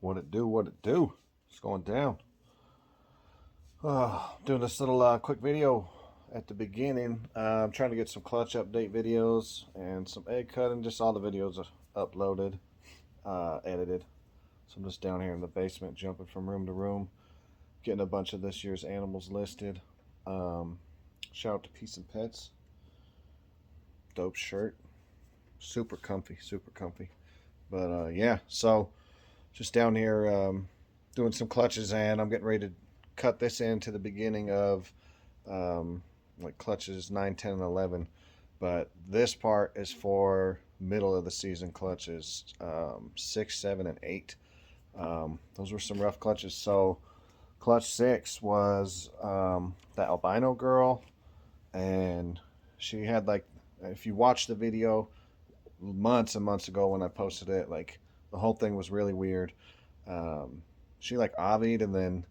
What it do? What it do? It's going down. Doing this little quick video at the beginning. I'm trying to get some clutch update videos and some egg cutting. Just all the videos are uploaded, edited. So I'm just down here in the basement, jumping from room to room, getting a bunch of this year's animals listed. Um, Shout out to Peace and Pets. Dope shirt. Super comfy, super comfy. But yeah, so just down here doing some clutches, and I'm getting ready to cut this into the beginning of um, like clutches 9, 10, and 11. But this part is for middle of the season clutches 6, 7, and 8. Those were some rough clutches. So clutch 6 was the albino girl, and she had like, if you watch the video months and months ago when I posted it, like the whole thing was really weird. Um, she like avied and then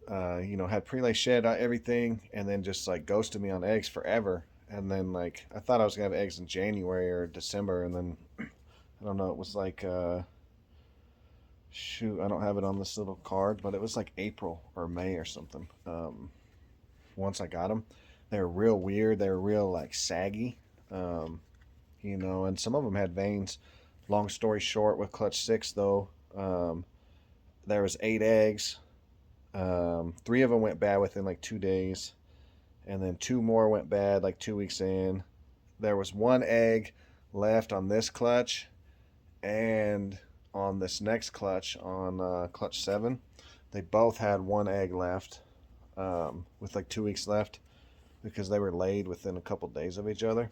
had prelay shed everything, and then just like ghosted me on eggs forever. And then like I thought I was gonna have eggs in January or December, and then I don't know. It was like shoot, I don't have it on this little card, but it was like April or May or something. Once I got them, they were real weird. They were real like saggy, and some of them had veins. Long story short, with clutch 6 though, there was 8 eggs. 3 of them went bad within like 2 days, and then 2 more went bad like 2 weeks in. There was 1 egg left on this clutch, and on this next clutch, on clutch 7, they both had 1 egg left, with like 2 weeks left, because they were laid within a couple days of each other,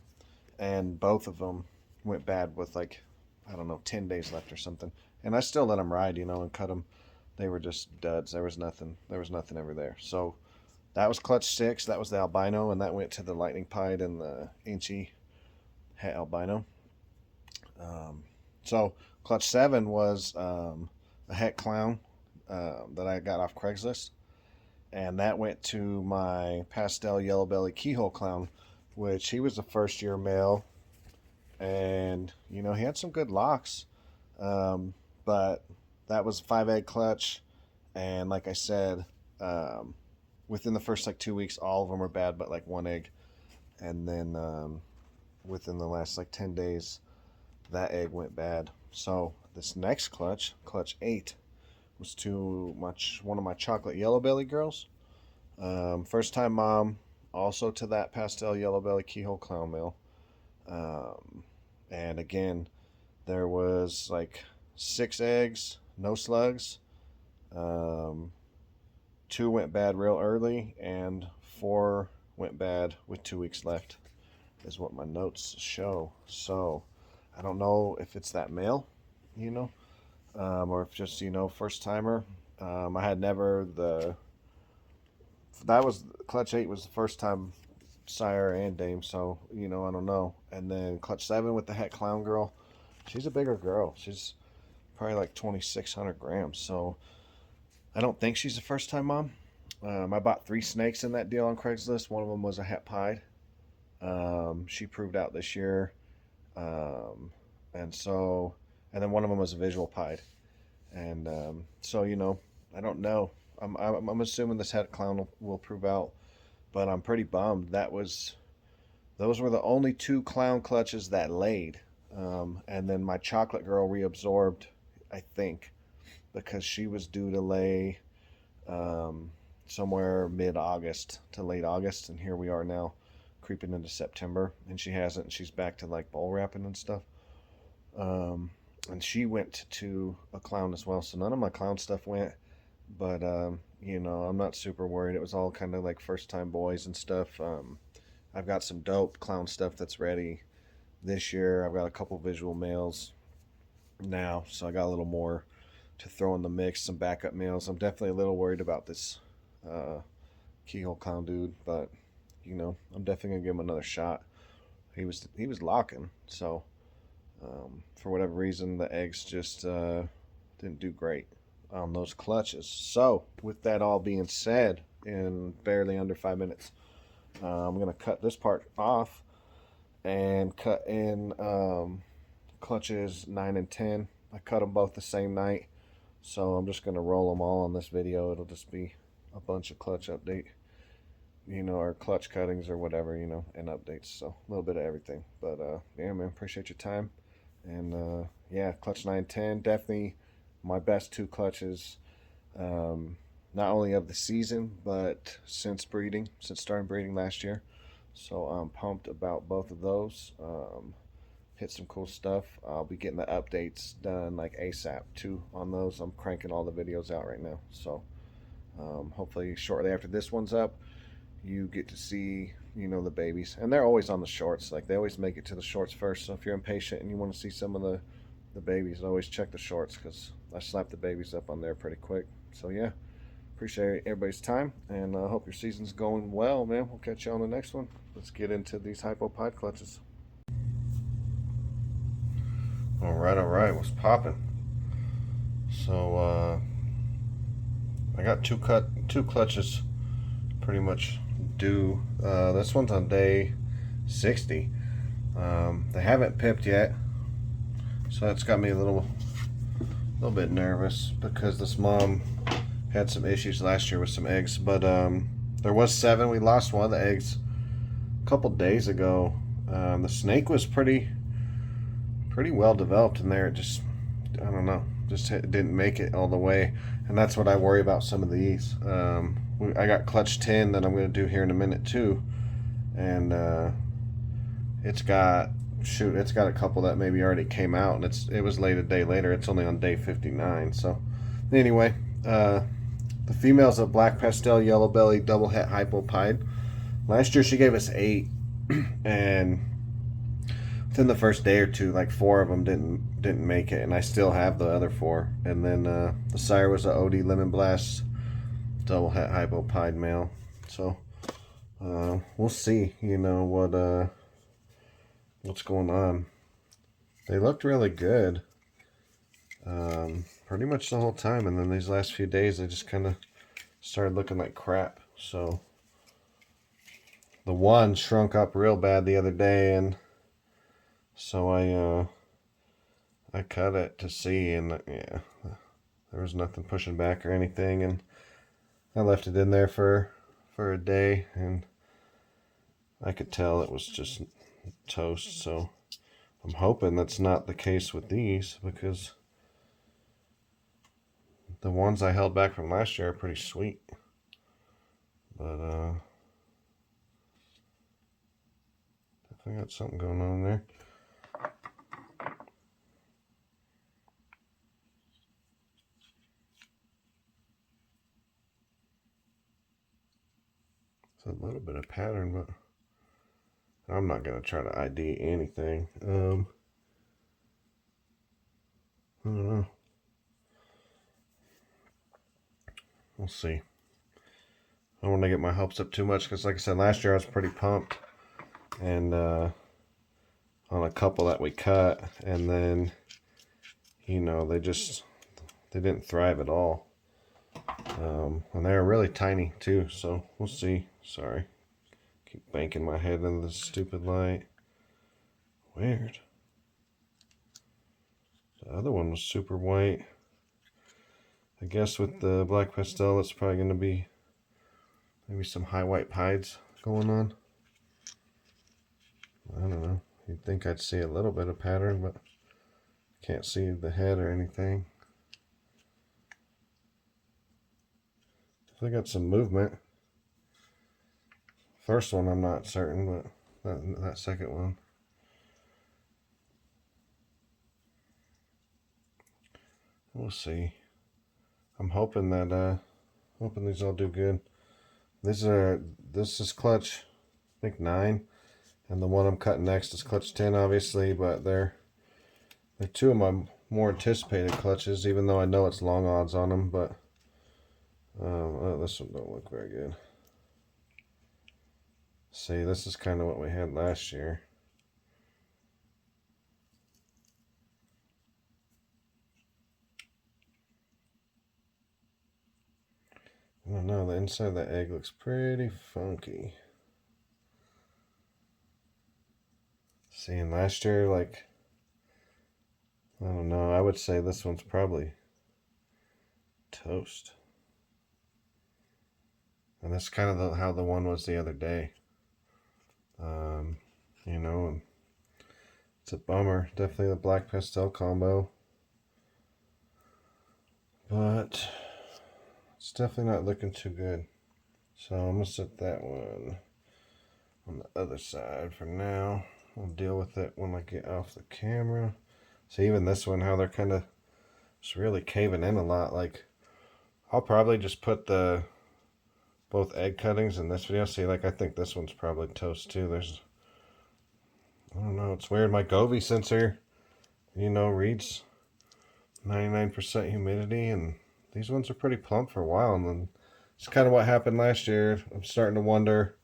and both of them went bad with like, I don't know, 10 days left or something. And I still let them ride, and cut them. They were just duds. There was nothing. There was nothing ever there. So that was clutch 6. That was the albino, and that went to the lightning pied and the inchy het albino. So clutch 7 was a het clown that I got off Craigslist, and that went to my pastel yellow belly keyhole clown, which he was a first year male, and he had some good locks, but that was a 5 egg clutch, and like I said, within the first like 2 weeks, all of them were bad, but like 1 egg, and then within the last like 10 days, that egg went bad. So this next clutch, clutch 8, was to one of my chocolate yellow belly girls. First time mom, also to that pastel yellow belly keyhole clown male. And again, there was like 6 eggs, no slugs. Um, 2 went bad real early, and 4 went bad with 2 weeks left, is what my notes show. So I don't know if it's that male, or if just first timer. I had never that was clutch 8 was the first time sire and dame, so I don't know. And then clutch 7 with the het clown girl, she's a bigger girl. She's probably like 2,600 grams, so I don't think she's a first time mom. I bought 3 snakes in that deal on Craigslist. One of them was a het pied. She proved out this year, um, and then one of them was a visual pied. And so I don't know. I'm assuming this het clown will prove out, but I'm pretty bummed. Those were the only 2 clown clutches that laid. And then my chocolate girl reabsorbed, I think, because she was due to lay somewhere mid-August to late August, and here we are now, creeping into September, and she hasn't. She's back to like bowl wrapping and stuff. And she went to a clown as well, so none of my clown stuff went. But I'm not super worried. It was all kind of like first time boys and stuff. I've got some dope clown stuff that's ready this year. I've got a couple visual males now, so I got a little more to throw in the mix, some backup males. I'm definitely a little worried about this uh, keyhole clown dude, but I'm definitely gonna give him another shot. He was locking, so for whatever reason, the eggs just didn't do great on those clutches. So with that all being said, in barely under 5 minutes, I'm gonna cut this part off and cut in clutches 9 and 10. I cut them both the same night. So I'm just going to roll them all on this video. It'll just be a bunch of clutch update, or clutch cuttings or whatever, and updates. So a little bit of everything. But yeah, man, appreciate your time. And yeah, clutch 910, definitely my best two clutches, not only of the season, but since starting breeding last year. So I'm pumped about both of those. Hit some cool stuff. I'll be getting the updates done like ASAP too on those. I'm cranking all the videos out right now. So hopefully shortly after this one's up, you get to see, the babies. And they're always on the shorts. Like they always make it to the shorts first. So if you're impatient and you want to see some of the babies, always check the shorts because I slap the babies up on there pretty quick. So yeah, appreciate everybody's time and I hope your season's going well, man. We'll catch you on the next one. Let's get into these Hypo Pied clutches. All right, what's popping? So I got two clutches pretty much due. This one's on day 60. They haven't pipped yet, so that's got me a little bit nervous because this mom had some issues last year with some eggs. But there was 7. We lost one of the eggs a couple days ago. The snake was pretty well developed in there. It just, I don't know, just didn't make it all the way, and that's what I worry about some of these. I got clutch 10 that I'm going to do here in a minute too, and it's got a couple that maybe already came out, and it was late a day later. It's only on day 59. So anyway, the female's a black pastel yellow belly double het Hypo Pied. Last year she gave us 8, and within the first day or two, like 4 of them didn't make it, and I still have the other 4. And then the sire was a OD Lemon Blast double het Hypo Pied male. So we'll see, what's going on. They looked really good pretty much the whole time, and then these last few days they just kind of started looking like crap. So the one shrunk up real bad the other day, and so I cut it to see, and yeah, there was nothing pushing back or anything, and I left it in there for a day, and I could tell it was just toast. So I'm hoping that's not the case with these, because the ones I held back from last year are pretty sweet. But definitely got something going on there. It's a little bit of pattern, but I'm not going to try to ID anything. I don't know. We'll see. I don't want to get my hopes up too much because, like I said, last year I was pretty pumped, and on a couple that we cut, and then they didn't thrive at all, and they were really tiny too. So we'll see. Sorry, keep banking my head into this stupid light. Weird. The other one was super white. I guess with the black pastel, it's probably going to be maybe some high white pieds going on. I don't know. You'd think I'd see a little bit of pattern, but can't see the head or anything. I got some movement. First one I'm not certain, but that second one. We'll see. I'm hoping that hoping these all do good. This is clutch, I think 9, and the one I'm cutting next is clutch 10, obviously. But they're 2 of my more anticipated clutches, even though I know it's long odds on them. But this one don't look very good. See, this is kind of what we had last year. I don't know, the inside of the egg looks pretty funky. See, and last year, like, I don't know, I would say this one's probably toast. And that's kind of how the one was the other day. You know, it's a bummer. Definitely the black pastel combo. But it's definitely not looking too good. So I'm going to set that one on the other side for now. I'll deal with it when I get off the camera. See, even this one, how they're kind of just really caving in a lot. Like, I'll probably just put both egg cuttings in this video. See, like, I think this one's probably toast too. I don't know, it's weird. My Govee sensor, you know, reads 99% humidity, and these ones are pretty plump for a while. And then it's kind of what happened last year. I'm starting to wonder,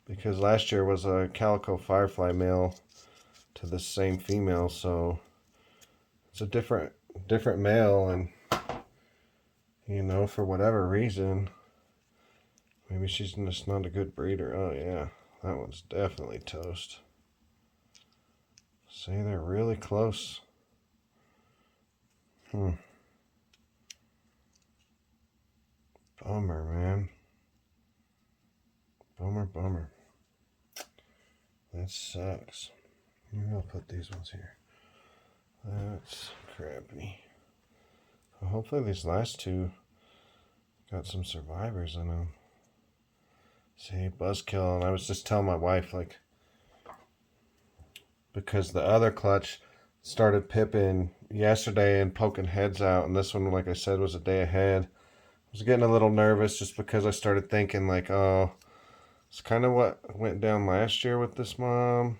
because last year was a calico firefly male to the same female, so it's a different male, and you know, for whatever reason, maybe she's just not a good breeder. Oh yeah, that one's definitely toast. See, they're really close. Bummer, man. Bummer. That sucks. Maybe I'll put these ones here. That's crappy. Well, hopefully these last two got some survivors in them. See, buzzkill, and I was just telling my wife, like, because the other clutch started pipping yesterday and poking heads out, and this one, like I said, was a day ahead. I was getting a little nervous just because I started thinking, like, oh, it's kind of what went down last year with this mom.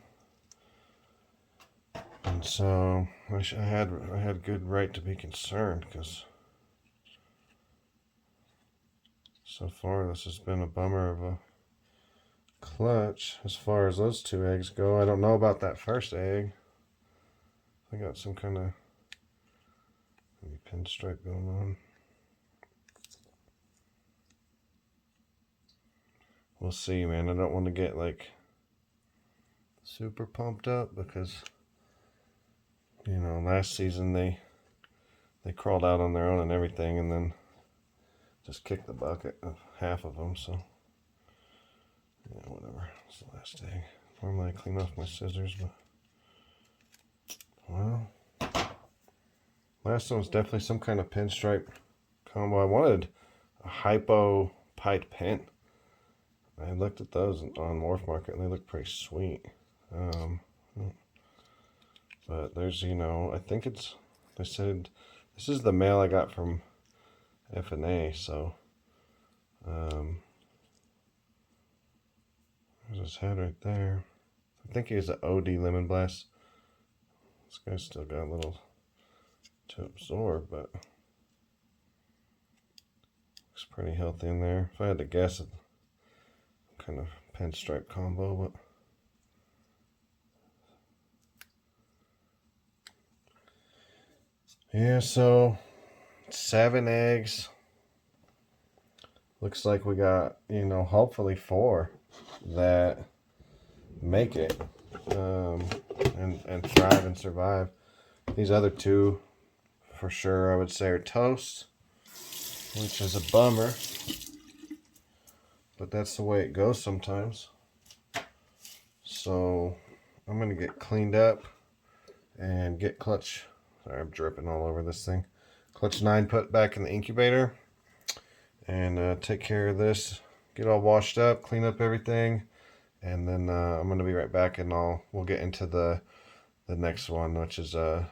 And so I had good right to be concerned, because so far this has been a bummer of a clutch as far as those two eggs go. I don't know about that first egg. I got some kind of maybe pinstripe going on. We'll see, man. I don't want to get like super pumped up, because you know, last season they crawled out on their own and everything, and then just kicked the bucket of half of them. So yeah, whatever. It's the last egg. Normally I clean off my scissors, but well, last one was definitely some kind of pinstripe combo. I wanted a Hypo Pied pin. I looked at those on Morph Market, and they look pretty sweet. But there's, you know, I think they said this is the male I got from F&A, so there's his head right there. I think he's an OD Lemon Blast. This guy's still got a little to absorb, but looks pretty healthy in there. If I had to guess, it kind of pinstripe combo, but yeah, so 7 eggs. Looks like we got, you know, hopefully 4 that make it and thrive and survive. These other 2 for sure I would say are toast, which is a bummer, but that's the way it goes sometimes. So I'm gonna get cleaned up and get clutch, sorry, I'm dripping all over this thing, clutch 9 put back in the incubator, and take care of this, get all washed up, clean up everything, and then I'm gonna be right back, and we'll get into the next one, which is a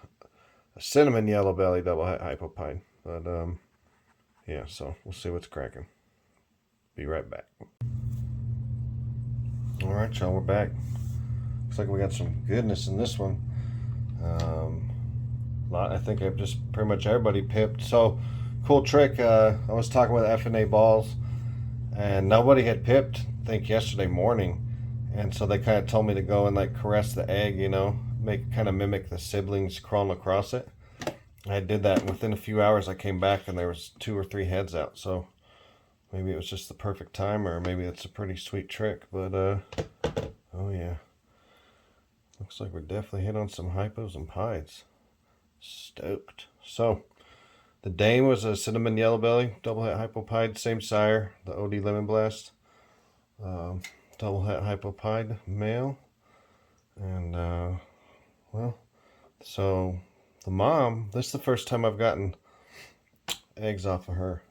cinnamon yellow belly double Hypo Pied. But yeah, so we'll see what's cracking. Be right back. All right, y'all, we're back. Looks like we got some goodness in this one. I think I've just pretty much everybody pipped. So cool trick. I was talking with F&A Balls, and nobody had pipped, I think, yesterday morning, and so they kind of told me to go and like caress the egg, you know, kind of mimic the siblings crawling across it. I did that, and within a few hours I came back and there was 2 or 3 heads out. So maybe it was just the perfect time, or maybe it's a pretty sweet trick. But oh yeah, looks like we're definitely hit on some hypos and pieds. Stoked. So The Dame was a cinnamon yellow belly, double het Hypo Pied, same sire, the OD Lemon Blast. Double het Hypo Pied male. And, well, so the mom, this is the first time I've gotten eggs off of her.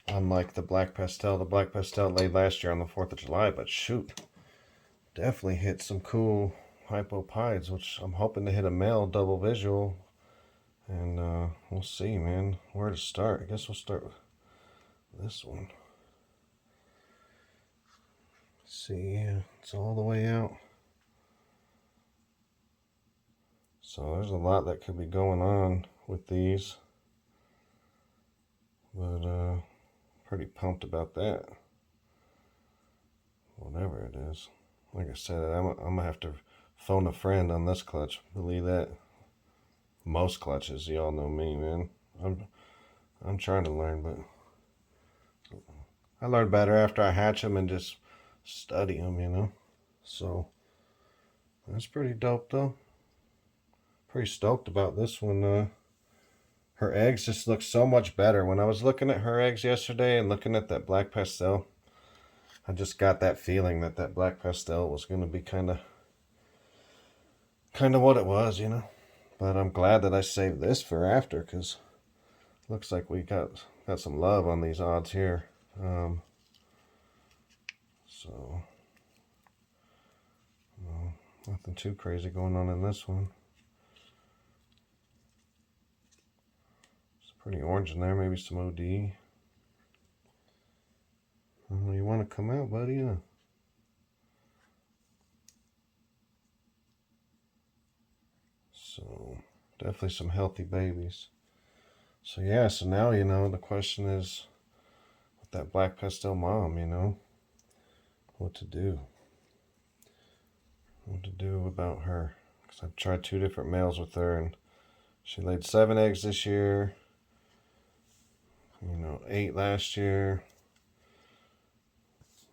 Unlike the Black Pastel. The Black Pastel laid last year on the 4th of July, but shoot, definitely hit some cool Hypo Pieds, which I'm hoping to hit a male double visual. And we'll see, man, where to start. I guess we'll start with this one. See, yeah, it's all the way out. So there's a lot that could be going on with these. But pretty pumped about that. Whatever it is. Like I said, I'm gonna have to phone a friend on this clutch. Believe that. Most clutches, y'all know me, man. I'm trying to learn, but I learn better after I hatch them and just study them, you know. So that's pretty dope, though. Pretty stoked about this one. Her eggs just look so much better. When I was looking at her eggs yesterday and looking at that Black Pastel, I just got that feeling that that Black Pastel was going to be kind of what it was, you know. But I'm glad that I saved this for after, because looks like we got some love on these odds here. So, well, nothing too crazy going on in this one. It's pretty orange in there, maybe some OD. Well, you want to come out, buddy? Yeah. So, definitely some healthy babies. So yeah, so now, you know, the question is, with that Black Pastel mom, you know, what to do. What to do about her. Because I've tried 2 different males with her, and she laid 7 eggs this year. You know, 8 last year.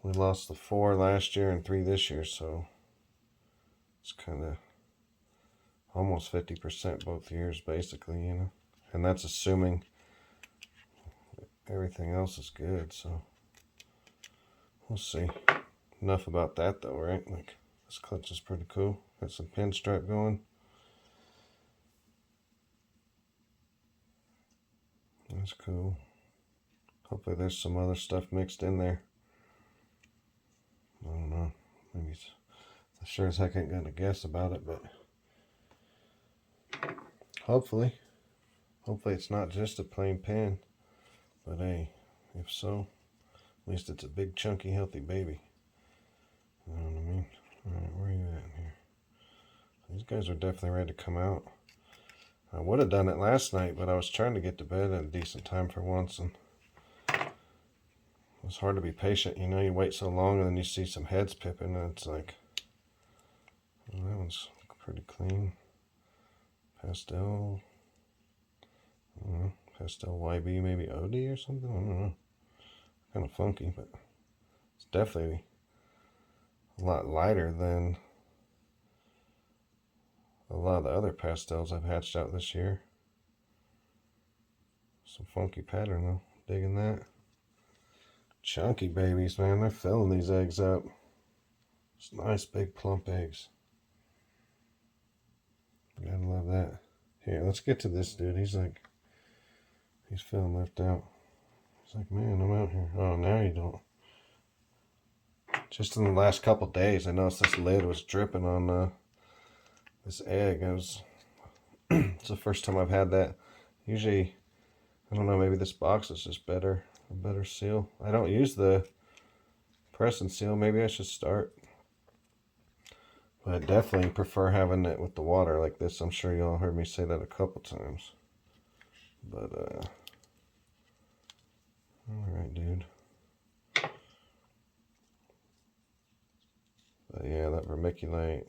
We lost the 4 last year and 3 this year, so it's kind of almost 50% both years, basically, you know. And that's assuming everything else is good, so we'll see. Enough about that, though, right? Like, this clutch is pretty cool. Got some pinstripe going. That's cool. Hopefully there's some other stuff mixed in there. I don't know. Maybe it's, I sure as heck ain't gonna guess about it, but hopefully it's not just a plain pan. But hey, if so, at least it's a big, chunky, healthy baby. You know what I mean? Alright, where are you at here? These guys are definitely ready to come out. I would have done it last night, but I was trying to get to bed at a decent time for once, and it's hard to be patient. You know, you wait so long, and then you see some heads pipping, and it's like, well, that one's pretty clean. Pastel. I don't know. Pastel YB, maybe OD or something? I don't know. Kind of funky, but it's definitely a lot lighter than a lot of the other pastels I've hatched out this year. Some funky pattern, though. Digging that. Chunky babies, man. They're filling these eggs up. It's nice, big, plump eggs. Gotta love that. Here, let's get to this dude. He's feeling left out. He's like, man, I'm out here. Oh, now you don't. Just in the last couple days, I noticed this lid was dripping on this egg. It's the first time I've had that. Usually, I don't know, maybe this box is just better. A better seal. I don't use the press and seal. Maybe I should start. But I definitely prefer having it with the water like this. I'm sure y'all heard me say that a couple times. But, alright, dude. But yeah, that vermiculite.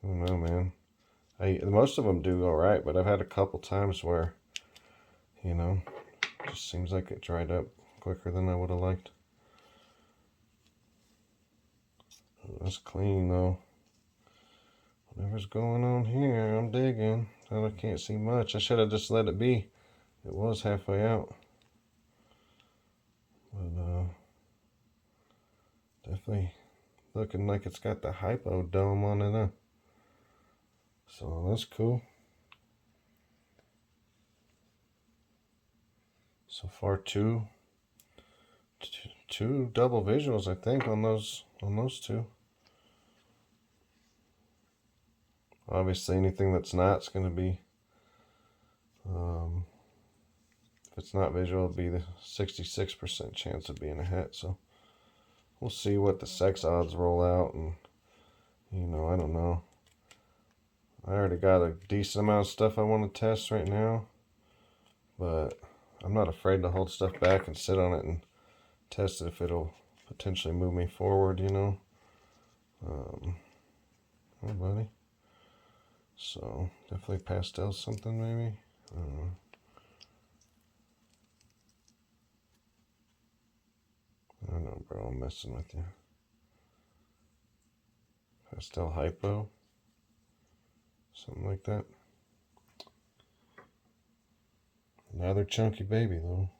I don't know, man. Most of them do alright, but I've had a couple times where, you know, it just seems like it dried up quicker than I would have liked. That's clean, though. Whatever's going on here, I'm digging. I can't see much. I should have just let it be. It was halfway out. But definitely looking like it's got the hypo dome on it, huh? So that's cool. So far, two double visuals, I think, on those two. Obviously, anything that's not is going to be, if it's not visual, it'll be the 66% chance of being a hit. So we'll see what the sex odds roll out, and I don't know. I already got a decent amount of stuff I want to test right now, but I'm not afraid to hold stuff back and sit on it and test it if it'll potentially move me forward, Oh, buddy. So definitely pastel something, maybe. I don't know, bro. I'm messing with you. Pastel hypo. Something like that. Another chunky baby, though.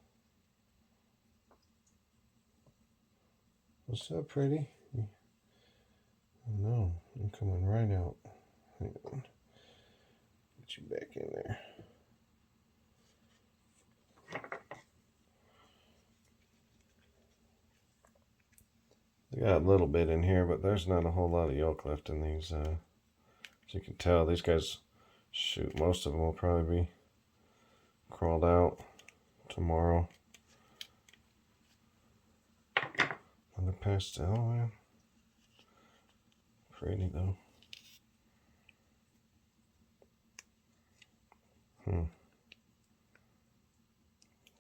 What's up, pretty? No, I'm coming right out. Hang on. Get you back in there. They got a little bit in here, but there's not a whole lot of yolk left in these. As you can tell, these guys, shoot, most of them will probably be crawled out tomorrow. Another pastel, man. Pretty, though.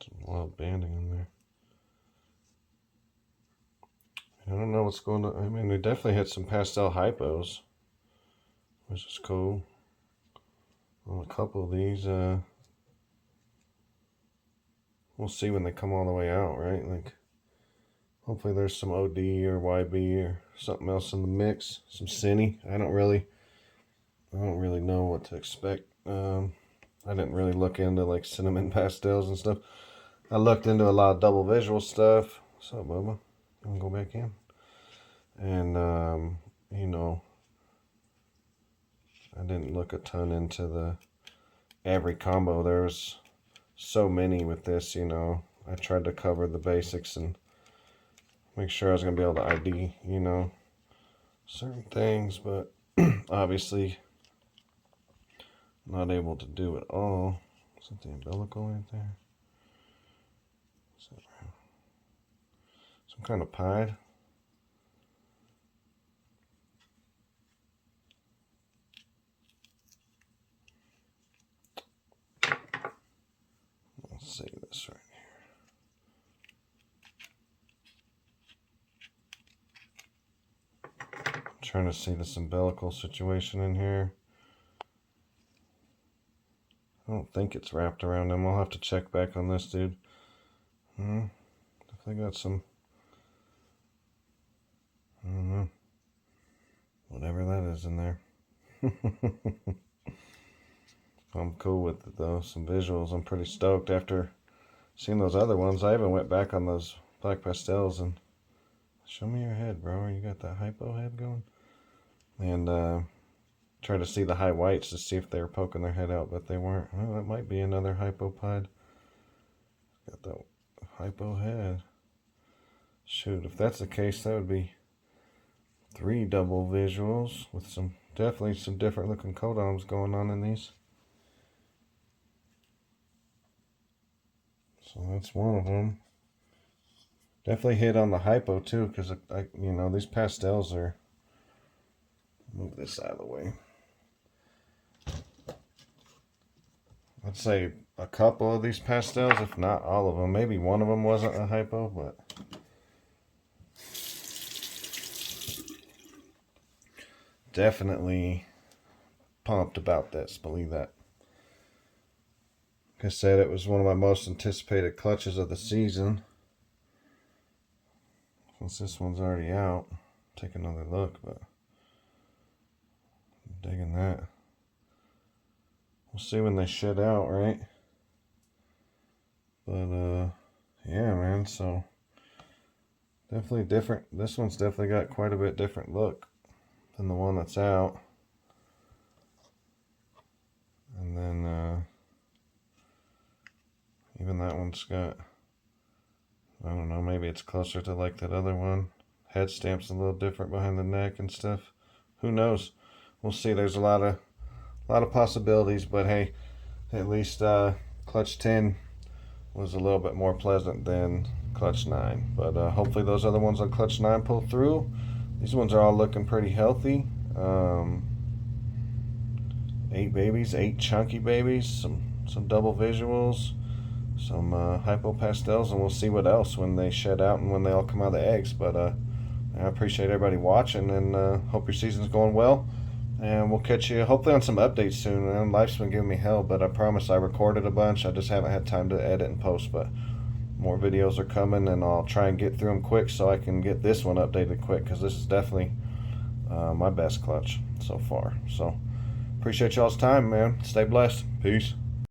Some wild banding in there. I don't know what's going on. I mean, we definitely had some pastel hypos, which is cool. On a couple of these, we'll see when they come all the way out, right? Like, hopefully there's some OD or YB or something else in the mix. Some Cine. I don't really know what to expect. I didn't really look into like cinnamon pastels and stuff. I looked into a lot of double visual stuff. What's up, Bubba? You wanna go back in? And I didn't look a ton into every combo. There's so many with this, I tried to cover the basics and make sure I was gonna be able to ID, certain things, but obviously not able to do it all. Is that the umbilical right there? Is that some kind of pied? Let's see this right here. I'm trying to see this umbilical situation in here. I don't think it's wrapped around him. I'll have to check back on this, dude. Definitely got some, I don't know, whatever that is in there. I'm cool with it, though. Some visuals. I'm pretty stoked after seeing those other ones. I even went back on those black pastels and show me your head, bro. You got that hypo head going? And try to see the high whites to see if they were poking their head out, but they weren't. Oh, that might be another Hypo Pied. Got that hypo head. Shoot, if that's the case, that would be 3 double visuals with definitely some different looking codoms going on in these. So that's one of them. Definitely hit on the hypo too, because these pastels are. Move this out of the way. I'd say a couple of these pastels, if not all of them. Maybe one of them wasn't a hypo, but definitely pumped about this. Believe that. Like I said, it was one of my most anticipated clutches of the season. Since this one's already out, take another look, but Digging that. We'll see when they shed out, right? But yeah, man, so definitely different. This one's definitely got quite a bit different look than the one that's out. And then even that one's got, I don't know, maybe it's closer to like that other one. Head stamp's a little different behind the neck and stuff. Who knows? We'll see. There's a lot of possibilities, but hey, at least clutch 10 was a little bit more pleasant than clutch 9. But hopefully those other ones on clutch 9 pull through. These ones are all looking pretty healthy. 8 babies, 8 chunky babies, some double visuals, some hypo pastels, and we'll see what else when they shed out and when they all come out of the eggs. But I appreciate everybody watching, and hope your season's going well. And we'll catch you hopefully on some updates soon. And life's been giving me hell, but I promise I recorded a bunch. I just haven't had time to edit and post, but more videos are coming, and I'll try and get through them quick so I can get this one updated quick, because this is definitely my best clutch so far. So appreciate y'all's time, man. Stay blessed. Peace.